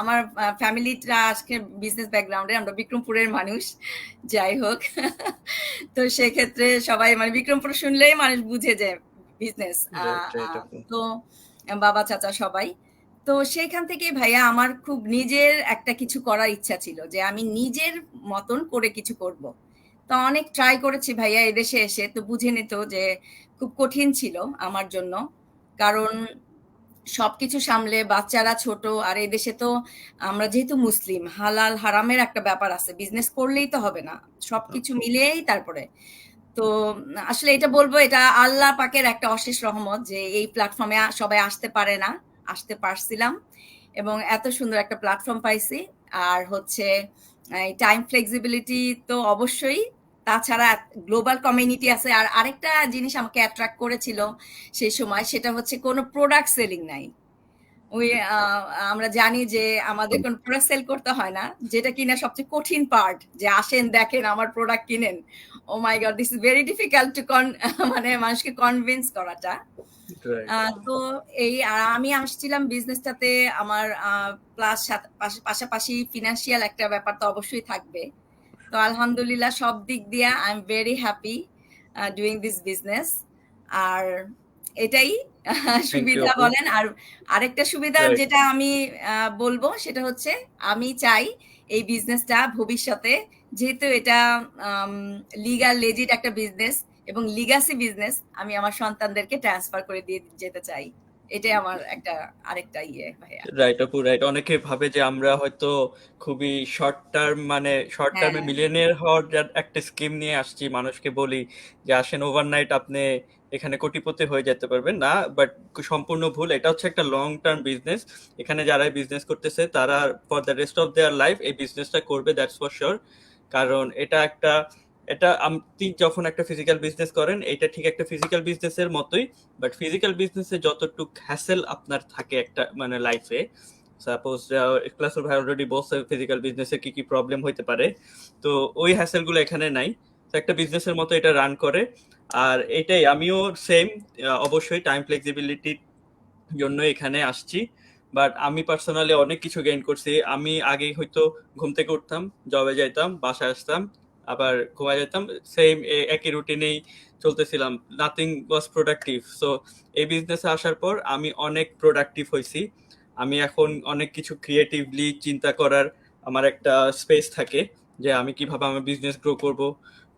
আমার ফ্যামিলিটা আজকে বিজনেস ব্যাকগ্রাউন্ডে, আমরা বিক্রমপুরের মানুষ, যাই হোক। তো সেক্ষেত্রে সবাই মানে বিক্রমপুর শুনলেই মানুষ বুঝে যে বিজনেস। তো বাবা চাচা সবাই, তো সেইখান থেকে ভাইয়া আমার খুব নিজের একটা কিছু করার ইচ্ছা ছিল, যে আমি নিজের মতন করে কিছু করব। তো অনেক ট্রাই করেছি ভাইয়া এদেশে এসে, তো বুঝে নিত যে খুব কঠিন ছিল আমার জন্য, কারণ সবকিছু সামলে, বাচ্চারা ছোট, আর এদেশে তো আমরা যেহেতু মুসলিম, হালাল হারামের একটা ব্যাপার আছে, বিজনেস করলেই তো হবে না, সবকিছু মিলিয়েই তারপরে। তো আসলে এটা বলবো, এটা আল্লাহ পাকের একটা অশেষ রহমত যে এই প্ল্যাটফর্মে সবাই আসতে পারে না, আসতে পারছিলাম, এবং এত সুন্দর একটা প্ল্যাটফর্ম পাইছি। আর হচ্ছে টাইম ফ্লেক্সিবিলিটি তো অবশ্যই, তাছাড়া গ্লোবাল কমিউনিটি আছে। আর আরেকটা জিনিস আমাকে অ্যাট্রাক্ট করেছিল সেই সময়, সেটা হচ্ছে কোনো প্রোডাক্ট সেলিং নাই। ওই আমরা জানি যে আমাদের কোনো প্রোডাক্ট সেল করতে হয় না, যেটা কিনা সবচেয়ে কঠিন পার্ট, যে আসেন দেখেন আমার প্রোডাক্ট কিনেন। Oh my god, this is very difficult to মানে মানুষকে কনভিন্স করাটা। তো এই আমি আসছিলাম বিজনেসটাতে, আমার প্লাস পাশাপাশি ফিনান্সিয়াল একটা ব্যাপার তো অবশ্যই থাকবে। তো আলহামদুলিল্লাহ সব দিক দিয়ে I am very happy doing this business. আর এটাই সুবিধা বলেন। আর আরেকটা সুবিধা যেটা আমি বলবো, সেটা হচ্ছে আমি চাই এই বিজনেসটা ভবিষ্যতে, যেহেতু এটা লিগাল লেজিট একটা বিজনেস এবং লিগাসি বিজনেস, আমি আমার সন্তানদেরকে ট্রান্সফার করে দিয়ে যেতে চাই। এটাই আমার একটা আরেকটা ইয়ে ভাইয়া। রাইট আপু, রাইট। অনেকে ভাবে যে আমরা হয়তো খুবই শর্ট টার্ম, মানে শর্ট টার্মে মিলিয়নিয়ার হওয়ার একটা স্কিম নিয়ে আসছি, মানুষকে বলি যে আসেন ওভারনাইট আপনি এখানে কোটিপতি হয়ে যেতে পারবেন না, বাট সম্পূর্ণ ভুল। এটা হচ্ছে একটা লং টার্ম বিজনেস। এখানে যারা বিজনেস করতেছে তারা for the rest of their life এই বিজনেসটা করবে, দ্যাটস ফর শিওর। কারণ এটা আপনি যখন একটা ফিজিক্যাল বিজনেস করেন, এটা ঠিক একটা ফিজিক্যাল বিজনেসের মতোই, বাট ফিজিক্যাল বিজনেসে যতটুক হ্যাসেল আপনার থাকে একটা মানে লাইফে, সাপোজ ক্লাসুর ভাই অলরেডি বলছে ফিজিক্যাল বিজনেসে কি কি প্রবলেম হইতে পারে, তো ওই হ্যাসেল গুলো এখানে নাই। তো একটা বিজনেসের মতো এটা রান করে। আর এটাই আমিও সেম, অবশ্যই টাইম ফ্লেক্সিবিলিটির জন্য এখানে আসছি। বাট আমি পার্সোনালি অনেক কিছু গেইন করছি। আমি আগে হয়তো ঘুম থেকে উঠতাম, জবে যাইতাম, বাসায় আসতাম, আবার ঘুমায় যেতাম, সেম একই রুটিনেই চলতেছিলাম, নাথিং ওয়াজ প্রোডাক্টিভ। সো এই বিজনেসে আসার পর আমি অনেক প্রোডাক্টিভ হয়েছি। আমি এখন অনেক কিছু ক্রিয়েটিভলি চিন্তা করার আমার একটা স্পেস থাকে, যে আমি কিভাবে আমার বিজনেস গ্রো করব,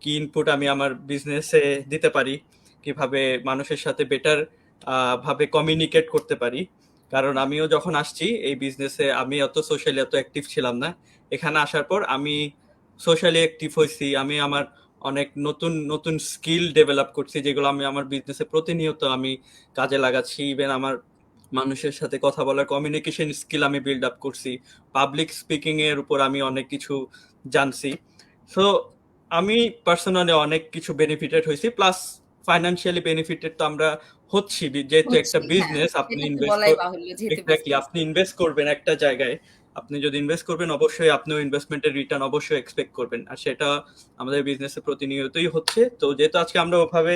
কি ইনপুট আমি আমার বিজনেসে দিতে পারি, কিভাবে মানুষের সাথে বেটার ভাবে কমিউনিকেট করতে পারি। কারণ আমিও যখন আসছি এই বিজনেসে, আমি অত সোশ্যালি এত অ্যাক্টিভ ছিলাম না। এখানে আসার পর আমি সোশ্যালি অ্যাক্টিভ হয়েছি, আমি আমার অনেক নতুন নতুন স্কিল ডেভেলপ করছি, যেগুলো আমি আমার বিজনেসে প্রতিনিয়ত আমি কাজে লাগাচ্ছি। ইভেন আমার মানুষের সাথে কথা বলার কমিউনিকেশন স্কিল আমি বিল্ড আপ করছি, পাবলিক স্পিকিং এর উপর আমি অনেক কিছু জানছি। সো আমি পার্সোনালি অনেক কিছু বেনিফিটেড হয়েছি, প্লাস ফাইন্যান্সিয়ালি বেনিফিটেড তো আমরা হচ্ছি, যেহেতু একটা হ্যাঁ, বিজনেস আপনি সেটা তো ইনভেস্ট বলাই বাহুল্য যেহেতু এক্স্যাক্টলি বিজনেস। আপনি ইনভেস্ট করবেন একটা জায়গায়, আপনি যদি ইনভেস্ট করবেন অবশ্যই আপনিও ইনভেস্টমেন্টের রিটার্ন অবশ্যই এক্সপেক্ট করবেন, আর সেটা আমাদের বিজনেসে প্রতিনিয়তই হচ্ছে। তো যেহেতু আজকে আমরা ওভাবে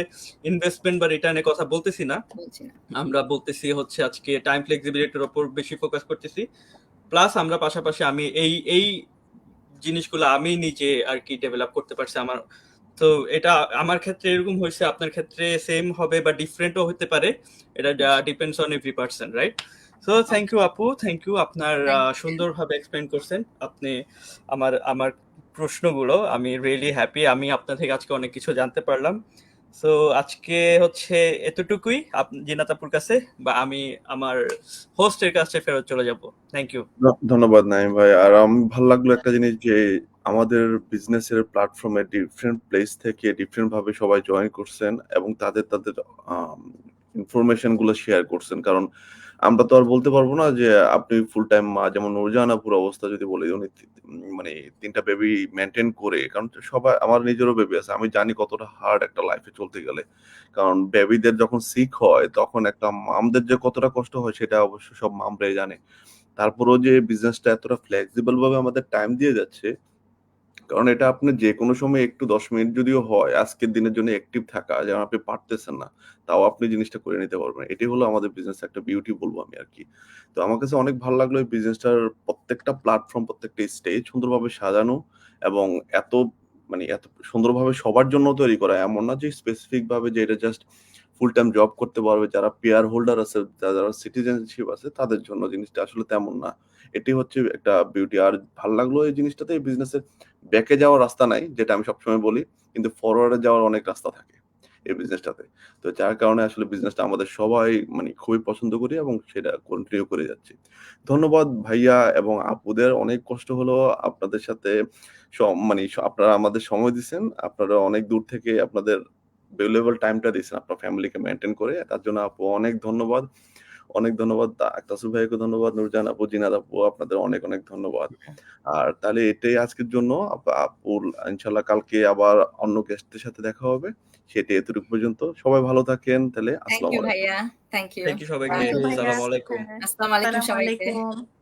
ইনভেস্টমেন্ট বা রিটার্নের কথা বলতেছি না, বলছি না। আমরা বলতেছি হচ্ছে আজকে টাইম ফ্লেক্সিবিলিটির উপর বেশি ফোকাস করতেছি, প্লাস আমরা পাশাপাশি আমি এই এই জিনিসগুলো আমি নিজে আর কি ডেভেলপ করতে পারছি আমার। তো এটা আমার ক্ষেত্রে এরকম হয়েছে, আপনার ক্ষেত্রে সেম হবে বা ডিফারেন্টও হতে পারে, এটা depends on every person, right? So thank you আপু, থ্যাংক ইউ, আপনার সুন্দরভাবে এক্সপ্লেন করছেন আপনি আমার আমার প্রশ্নগুলো। আমি রিয়েলি হ্যাপি, আমি আপনার থেকে আজকে অনেক কিছু জানতে পারলাম। সো আজকে হচ্ছে এতটুকুই জিনাত আপুর কাছে, বা আমি আমার হোস্টের কাছে ফেরত চলে যাব। Thank you. ধন্যবাদ নাইম ভাই। আর আমি ভালো লাগলো একটা জিনিস যে আমাদের বিজনেসের প্ল্যাটফর্মে ডিফারেন্ট প্লেস থেকে ডিফারেন্ট ভাবে সবাই জয়েন করছেন এবং তাদের ইনফরমেশন গুলো শেয়ার করছেন। কারণ আমরা তো আর বলতে পারবো না যে আপনি ফুল টাইম মা, যেমন নুরজাহান আপুর অবস্থা যদি বলি, উনি মানে ৩টা বেবি মেনটেন করে, কারণ সবাই, আমার নিজেরও বেবি আছে, আমি জানি কতটা হার্ড একটা লাইফে চলতে গেলে। কারণ বেবিদের যখন সিক হয় তখন একটা মামদের যে কতটা কষ্ট হয় সেটা অবশ্য সব মামরাই জানে। তারপরেও যে বিজনেসটা এতটা ফ্লেক্সিবল ভাবে আমাদের টাইম দিয়ে যাচ্ছে, কারণ এটা আপনি যে কোনো সময় একটু 10 মিনিট যদিও হয় আজকের দিনের জন্য অ্যাক্টিভ থাকা, যেমন আপনি পারতেছেন না তাও আপনি জিনিসটা করে নিতে পারবেন। এটাই হলো আমাদের বিজনেস একটা বিউটি বলবো আমি আরকি। তো আমার কাছে অনেক ভালো লাগলো এই বিজনেসটার প্রত্যেকটা প্ল্যাটফর্ম, প্রত্যেকটা স্টেজ সুন্দরভাবে সাজানো এবং এত এত সুন্দরভাবে সবার জন্য তৈরি করা। এমন না যে স্পেসিফিক ভাবে যে এটা জাস্ট ফুল টাইম জব করতে পারবে যারা পেয়ার হোল্ডার আছে, যারা সিটিজেনশিপ আছে তাদের জন্য, জিনিসটা আসলে তেমন না। এটি হচ্ছে একটা বিউটি। আর ভালো লাগলো এই জিনিসটাতে, এই বিজনেসের ব্যাকে যাওয়ার রাস্তা নাই, যেটা আমি সবসময় বলি, কিন্তু ফরওয়ার্ডে যাওয়ার অনেক রাস্তা থাকে এই বিজনেসটাতে। তো যার কারণে আসলে বিজনেসটা আমাদের সবাই খুবই পছন্দ করি এবং সেটা কন্টিনিউ করে যাচ্ছি। ধন্যবাদ ভাইয়া এবং আপুদের, অনেক কষ্ট হলো আপনাদের সাথে আপনারা আমাদের সময় দিচ্ছেন, আপনারা অনেক দূর থেকে আপনাদের ভ্যালুয়েবল টাইমটা দিচ্ছেন আপনার ফ্যামিলিকে মেনটেন করে, তার জন্য আপু অনেক ধন্যবাদ। অনেক ধন্যবাদ। তাসুফ ভাইকে ধন্যবাদ, নুরজাহান আপু, জিনাত আপু, আপনাদের অনেক অনেক ধন্যবাদ। আর তাহলে এটাই আজকের জন্য। আপুর ইনশাল্লাহ কালকে আবার অন্য গেস্টের সাথে দেখা হবে। সেটা এতটুকু পর্যন্ত। সবাই ভালো থাকেন। তাহলে থ্যাংক আসসালামু ইউ আলাইকুম। ভাইয়া, থ্যাংক ইউ। থ্যাংক ইউ সবাইকে, থ্যাংক ইউ ভাইয়া। আসসালামু আলাইকুম। আসসালামু আলাইকুম আসসালামু সবাইকে। আলাইকুম।